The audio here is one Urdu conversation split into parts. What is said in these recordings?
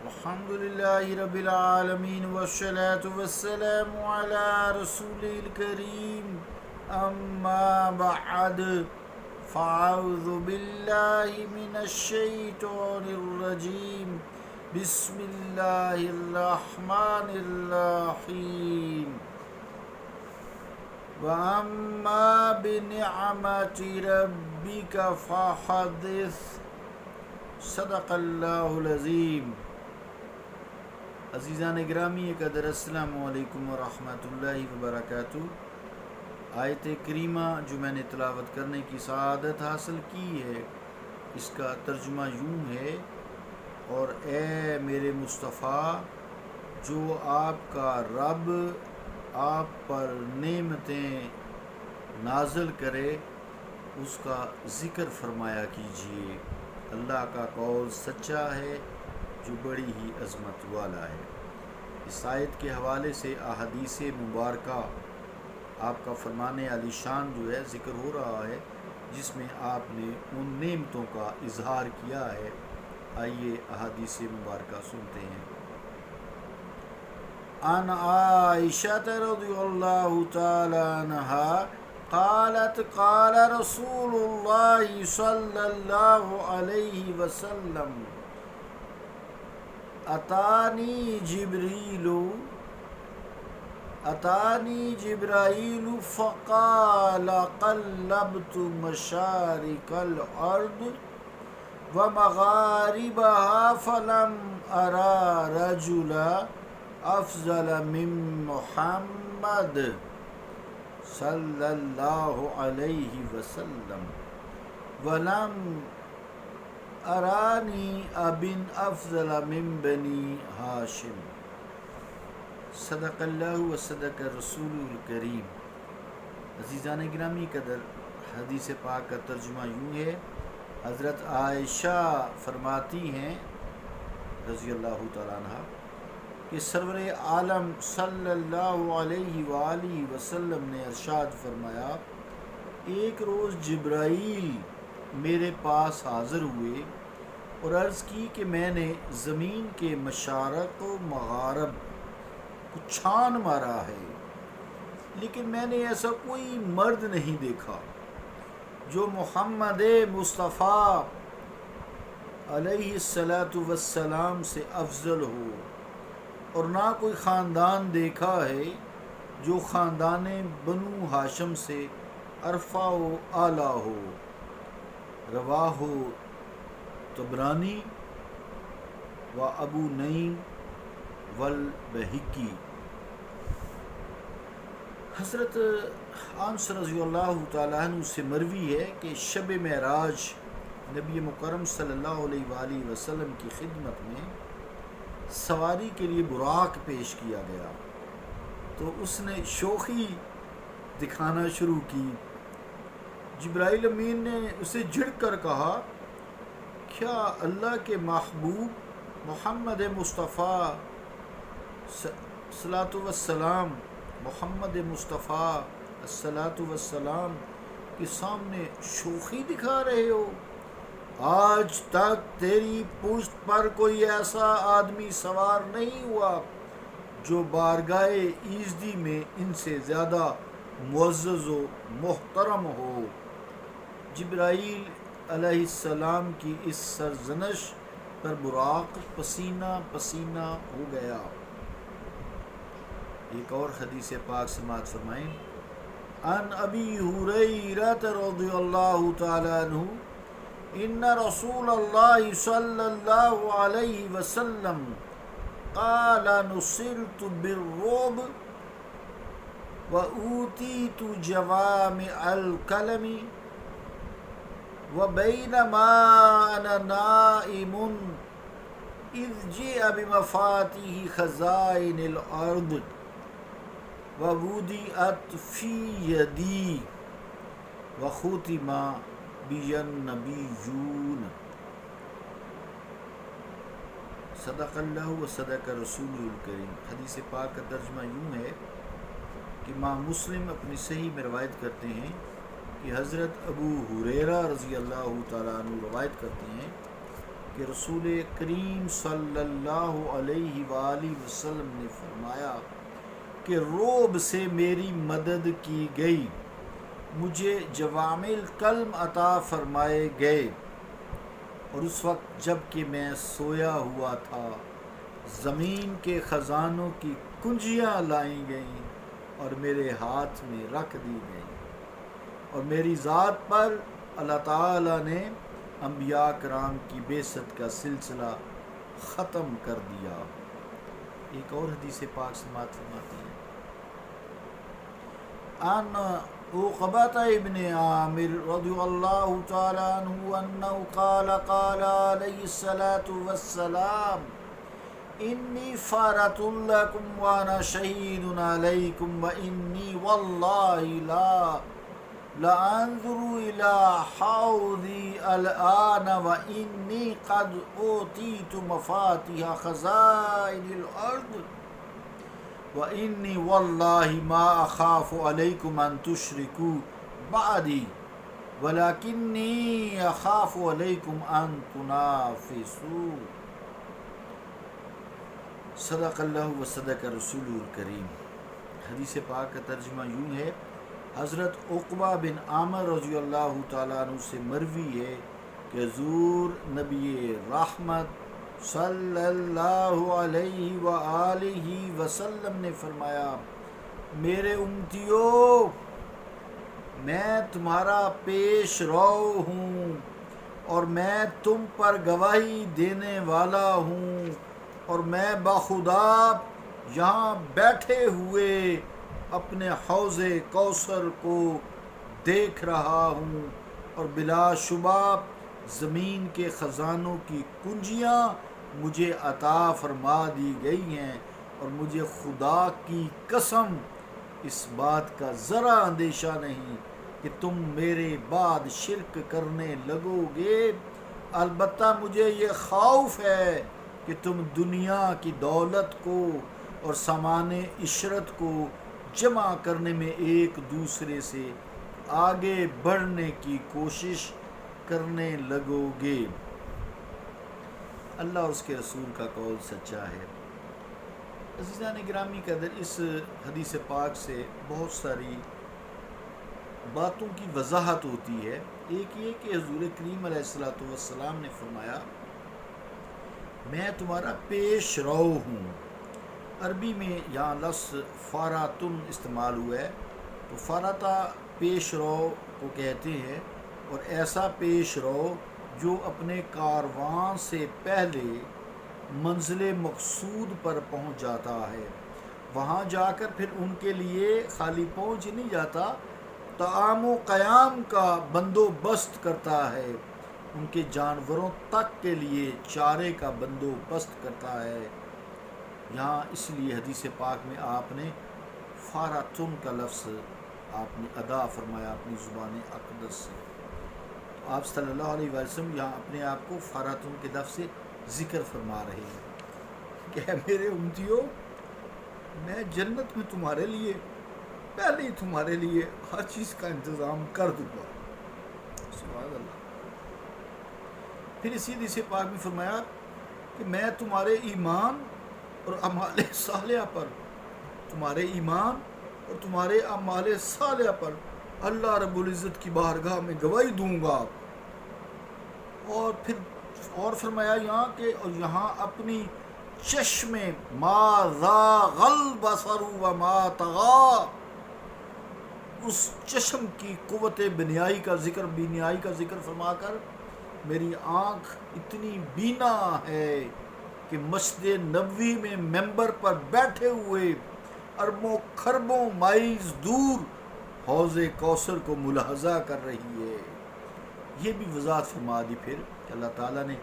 الحمد لله رب العالمين والصلاة والسلام على رسوله الكريم أما بعد فأعوذ بالله من الشيطان الرجيم بسم الله الرحمن الرحيم وأما بنعمة ربك فحدث صدق اللہ العظیم۔ عزیزان گرامی قدر، السلام علیکم ورحمۃ اللہ وبرکاتہ۔ آیت کریمہ جو میں نے تلاوت کرنے کی سعادت حاصل کی ہے، اس کا ترجمہ یوں ہے: اور اے میرے مصطفیٰ، جو آپ کا رب آپ پر نعمتیں نازل کرے اس کا ذکر فرمایا کیجیے۔ اللہ کا قول سچا ہے جو بڑی ہی عظمت والا ہے۔ اس آیت کے حوالے سے احادیث مبارکہ آپ کا فرمان عالی شان جو ہے ذکر ہو رہا ہے، جس میں آپ نے ان نعمتوں کا اظہار کیا ہے۔ آئیے احادیث مبارکہ سنتے ہیں۔ عن عائشہ رضی اللہ تعالی عنہا قالت قال رسول اللہ صلی اللہ علیہ وسلم اتانی جبرائیل فقال قلبت مشارق الارض ومغاربها فلم ارى رجلا افضل من محمد صلی اللہ علیہ وسلم ولم ارانی ابن افضل من بنی ہاشم۔ صدق اللہ و صدق رسول الکریم۔ عزیزان گرامی قدر، حدیث پاک کا ترجمہ یوں ہے: حضرت عائشہ فرماتی ہیں رضی اللہ تعالیٰ عنہ کہ سرور عالم صلی اللہ علیہ وآلہ وسلم نے ارشاد فرمایا، ایک روز جبرائیل میرے پاس حاضر ہوئے اور عرض کی کہ میں نے زمین کے مشارق و مغارب کو چھان مارا ہے، لیکن میں نے ایسا کوئی مرد نہیں دیکھا جو محمد مصطفیٰ علیہ السلام سے افضل ہو، اور نہ کوئی خاندان دیکھا ہے جو خاندان بنو ہاشم سے ارفع و اعلیٰ ہو۔ رواہ طبرانی و ابو نعیم والبہقی۔ حضرت انس رضی اللہ تعالیٰ عنہ سے مروی ہے کہ شب معراج نبی مکرم صلی اللہ علیہ وآلہ وسلم کی خدمت میں سواری کے لیے براق پیش کیا گیا تو اس نے شوخی دکھانا شروع کی۔ جبرائیل امین نے اسے جھڑک کر کہا، کیا اللہ کے محبوب محمد مصطفیٰ صلاۃ والسلام کے سامنے شوخی دکھا رہے ہو؟ آج تک تیری پشت پر کوئی ایسا آدمی سوار نہیں ہوا جو بارگاہ ایزدی میں ان سے زیادہ معزز و محترم ہو۔ جبرائیل علیہ السلام کی اس سرزنش پر براق پسینہ پسینہ ہو گیا۔ ایک اور حدیث پاک سماعت فرمائیں۔ عن ابی ہریرہ رضی اللہ تعالی عنہ ان رسول اللہ صلی اللہ علیہ وسلم قال نصرت بالرعب وأوتيت جوامع الكلم وبينما أنا نائم إذ جاء بمفاتيح خزائن الأرض ووضعت في يدي وختم بی النبیون۔ صدق اللہ و صدق رسول الکریم۔ حدیث پاک کا ترجمہ یوں ہے کہ امام مسلم اپنی صحیح میں روایت کرتے ہیں کہ حضرت ابو ہریرہ رضی اللہ تعالیٰ عنہ روایت کرتے ہیں کہ رسول کریم صلی اللہ علیہ وآلہ وسلم نے فرمایا کہ رعب سے میری مدد کی گئی، مجھے جوامع الکلم عطا فرمائے گئے، اور اس وقت جب کہ میں سویا ہوا تھا زمین کے خزانوں کی کنجیاں لائی گئیں اور میرے ہاتھ میں رکھ دی گئیں، اور میری ذات پر اللہ تعالیٰ نے انبیاء کرام کی بعثت کا سلسلہ ختم کر دیا۔ ایک اور حدیث پاک سماعت فرماتے ہیں، ان عقبہ ابن عامر رضی اللہ تعالی عنہ انہ قال قال علیہ الصلاة والسلام انی فارۃ لکم وانا شہید علیکم وانی واللہ لا انظر الى حوضی الآن وانی قد اوتیت مفاتیح خزائن الارض وانی واللہ ما اخاف علیکم ان تشرکوا بعدی ولکنی اخاف علیکم ان تنافسوا۔ صدق اللہ و صدق رسول الکریم۔ حدیث پاک کا ترجمہ یوں ہے، حضرت عقبہ بن عامر رضی اللہ تعالیٰ عنہ سے مروی ہے کہ حضور نبی رحمت صلی اللہ علیہ وآلہ وسلم نے فرمایا، میرے امتیوں، میں تمہارا پیش رو ہوں اور میں تم پر گواہی دینے والا ہوں، اور میں بخدا یہاں بیٹھے ہوئے اپنے حوض کوثر کو دیکھ رہا ہوں، اور بلا شبہ زمین کے خزانوں کی کنجیاں مجھے عطا فرما دی گئی ہیں، اور مجھے خدا کی قسم اس بات کا ذرا اندیشہ نہیں کہ تم میرے بعد شرک کرنے لگو گے، البتہ مجھے یہ خوف ہے کہ تم دنیا کی دولت کو اور سامان عشرت کو جمع کرنے میں ایک دوسرے سے آگے بڑھنے کی کوشش کرنے لگو گے۔ اللہ اور اس کے رسول کا قول سچا ہے۔ عزیزان گرامی قدر، اس حدیث پاک سے بہت ساری باتوں کی وضاحت ہوتی ہے۔ ایک یہ کہ حضور کریم علیہ الصلوۃ والسلام نے فرمایا، میں تمہارا پیش رو ہوں۔ عربی میں یہاں لفظ فاراتن استعمال ہوا ہے، تو فاراتہ پیش رو کو کہتے ہیں، اور ایسا پیش رو جو اپنے کاروان سے پہلے منزل مقصود پر پہنچ جاتا ہے، وہاں جا کر پھر ان کے لیے خالی پہنچ نہیں جاتا، طعام و قیام کا بندوبست کرتا ہے، ان کے جانوروں تک کے لیے چارے کا بندوبست کرتا ہے۔ یہاں اس لیے حدیث پاک میں آپ نے فاراتن کا لفظ آپ نے ادا فرمایا اپنی زبان اقدس سے۔ تو آپ صلی اللہ علیہ وسلم یہاں اپنے آپ کو فاراتن کے لفظ سے ذکر فرما رہے ہیں کہ میرے امتیوں، میں جنت میں تمہارے لیے پہلے ہی تمہارے لیے ہر چیز کا انتظام کر دوں گا۔ سبحان اللہ۔ پھر اسی حدیث پاک میں فرمایا کہ میں تمہارے ایمان اور اعمال صالحہ پر، تمہارے ایمان اور تمہارے اعمال صالحہ پر اللہ رب العزت کی بارگاہ میں گواہی دوں گا۔ اور پھر اور فرمایا یہاں کہ اور یہاں اپنی چشم ما ذاغ البصر وما طغى، اس چشم کی قوت بینائی کا ذکر فرما کر میری آنکھ اتنی بینا ہے کہ مسجد نبوی میں ممبر پر بیٹھے ہوئے اربوں خربوں مائل دور حوض کوثر کو ملاحظہ کر رہی ہے۔ یہ بھی وضاحت فرما دی پھر کہ اللہ تعالیٰ نے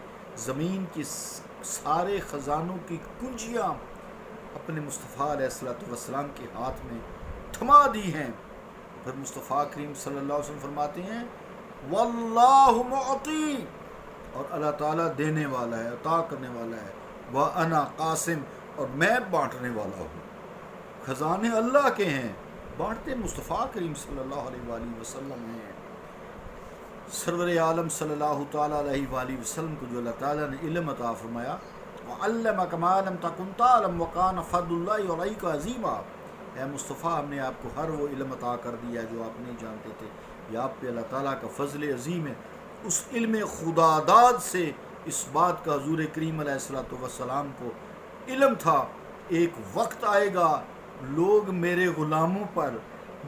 زمین کی سارے خزانوں کی کنجیاں اپنے مصطفیٰ علیہ الصلوۃ والسلام کے ہاتھ میں تھما دی ہیں۔ پھر مصطفیٰ کریم صلی اللہ علیہ وسلم فرماتے ہیں، واللہ معطی، اور اللہ تعالیٰ دینے والا ہے، عطا کرنے والا ہے، وَأَنَا قاسم، اور میں بانٹنے والا ہوں۔ خزانے اللہ کے ہیں، بانٹتے مصطفیٰ کریم صلی اللہ علیہ وآلہ وسلم ہیں۔ سرور عالم صلی اللہ تعالیٰ علیہ وآلہ وسلم کو جو اللہ تعالیٰ نے علم عطا فرمایا، وَعَلَّمَكَ مَا لَمْ تَكُنْ تَعْلَمْ وَكَانَ فَضْلُ اللَّهِ عَلَيْكَ عَظِيمًا۔ اے مصطفیٰ، ہم نے آپ کو ہر وہ علم عطا کر دیا جو آپ نہیں جانتے تھے، یہ آپ پہ اللہ تعالیٰ کا فضل عظیم ہے۔ اس علم خدا داد سے اس بات کا حضور کریم علیہ السلام کو علم تھا، ایک وقت آئے گا لوگ میرے غلاموں پر،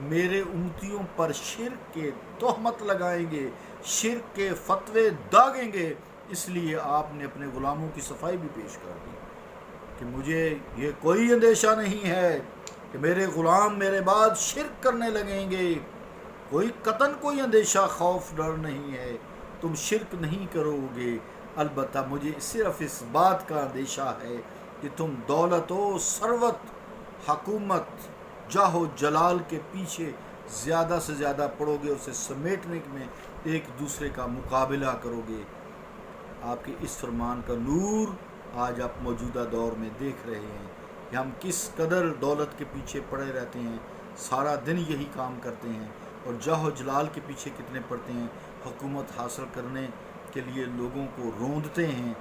میرے امتیوں پر شرک کے تہمت لگائیں گے، شرک کے فتوے داغیں گے۔ اس لیے آپ نے اپنے غلاموں کی صفائی بھی پیش کر دی کہ مجھے یہ کوئی اندیشہ نہیں ہے کہ میرے غلام میرے بعد شرک کرنے لگیں گے، کوئی قطعاً کوئی اندیشہ، خوف، ڈر نہیں ہے، تم شرک نہیں کرو گے، البتہ مجھے صرف اس بات کا اندیشہ ہے کہ تم دولت و ثروت، حکومت، جاہ و جلال کے پیچھے زیادہ سے زیادہ پڑو گے، اسے سمیٹنے میں ایک دوسرے کا مقابلہ کرو گے۔ آپ کے اس فرمان کا نور آج آپ موجودہ دور میں دیکھ رہے ہیں کہ ہم کس قدر دولت کے پیچھے پڑے رہتے ہیں، سارا دن یہی کام کرتے ہیں، اور جاہ و جلال کے پیچھے کتنے پڑتے ہیں، حکومت حاصل کرنے کے لیے لوگوں کو روندتے ہیں،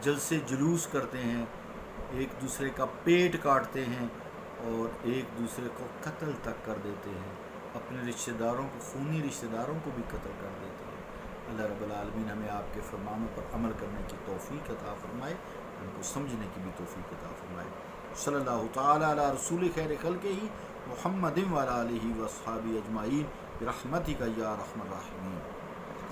جلسے جلوس کرتے ہیں، ایک دوسرے کا پیٹ کاٹتے ہیں اور ایک دوسرے کو قتل تک کر دیتے ہیں، اپنے رشتہ داروں کو، خونی رشتہ داروں کو بھی قتل کر دیتے ہیں۔ اللہ رب العالمین ہمیں آپ کے فرمانوں پر عمل کرنے کی توفیق عطا فرمائے، ان کو سمجھنے کی بھی توفیق عطا فرمائے۔ صلی اللہ تعالیٰ علی رسول خیر خلقہ محمد وعلی آلہ واصحابہ اجمعین برحمتک یا ارحم الراحمین۔